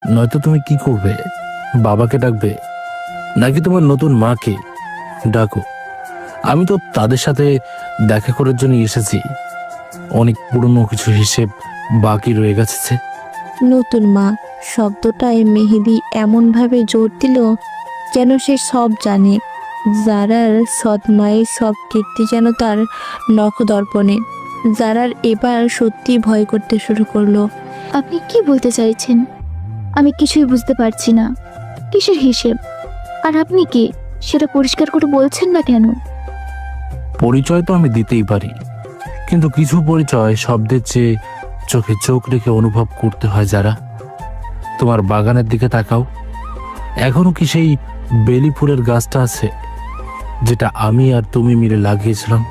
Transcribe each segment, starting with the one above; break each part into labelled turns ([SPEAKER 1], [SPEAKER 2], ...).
[SPEAKER 1] নয়তো তুমি কি করবে? বাবাকে ডাকবে নাকি তোমার নতুন মাকে? ডাকো। আমি তো তাদের সাথে দেখা করার জন্য এসেছি। অনেক পুরনো কিছু হিসেব বাকি রয়ে গেছে।
[SPEAKER 2] নতুন মা শব্দটায় মেহেদি এমনভাবে জোর দিল যেন সে সব জানে। জারার সৎ মায়ের সব কীর্তি যেন তার নখদর্পণে। জারার এবার সত্যি ভয় করতে শুরু করলো।
[SPEAKER 3] আপনি কি বলতে চাইছেন? আমি কিছুই বুঝতে পারছি না। কিসের হিসেব? আর আপনি কে সেটা পরিষ্কার করে বলছেন না কেন?
[SPEAKER 1] পরিচয় তো আমি দিতেই পারি, কিন্তু কিছু পরিচয় শব্দের চেয়ে চোখে চোখ রেখে অনুভব করতে হয়। যারা তোমার বাগানের দিকে তাকাও, এখনো কি সেই বেলি ফুলের গাছটা আছে যেটা আমি আর তুমি মিলে লাগিয়েছিলাম,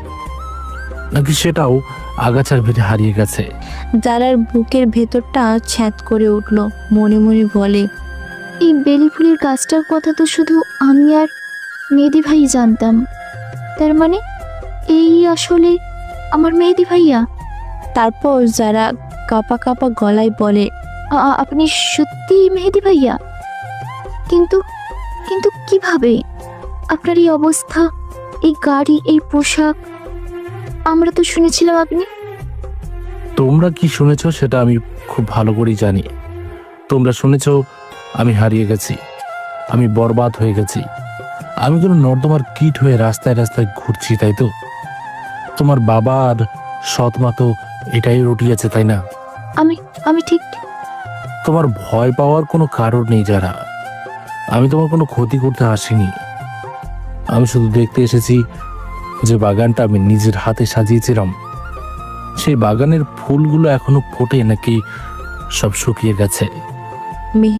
[SPEAKER 1] নাকি সেটাও আগাছার ভেতরে হারিয়ে গেছে?
[SPEAKER 2] জারার বুকের ভেতরটা ছ্যাঁত করে উঠল। মনে মনে বলে,
[SPEAKER 3] এই বেলি ফুলের গাছটার কথা তো শুধু আমি আর মেহেদি ভাই জানতাম। তার মানে এই আসলে আমার মেহেদি ভাইয়া?
[SPEAKER 2] তারপর যারা কাঁপা কাঁপা গলায় বলে,
[SPEAKER 3] আপনি সত্যি মেহেদি ভাইয়া? কিন্তু কিন্তু কিভাবে? আপনার এই অবস্থা, এই গাড়ি, এই পোশাক। আমরা তো শুনেছিলাম আপনি।
[SPEAKER 1] তোমরা কি শুনেছ সেটা আমি খুব ভালো করেই জানি। তোমরা শুনেছ আমি হারিয়ে গেছি, আমি বরবাদ হয়ে গেছি, আমি কোনো নর্দমার কীট হয়ে রাস্তায় রাস্তায় ঘুরছি, তাই তো? তোমার বাবা আর সৎ মা তো এটাই রটিয়েছে, তাই না?
[SPEAKER 3] আমি আমি ঠিক
[SPEAKER 1] তোমার ভয় পাওয়ার কোনো কারণ নেই। যারা আমি তোমার কোনো ক্ষতি করতে আসিনি। আমি শুধু দেখতে এসেছি যে বাগানটা আমি নিজের হাতে সাজিয়েছিলাম, সেই বাগানের ফুলগুলো এখনো ফোটে নাকি সব শুকিয়ে গেছে।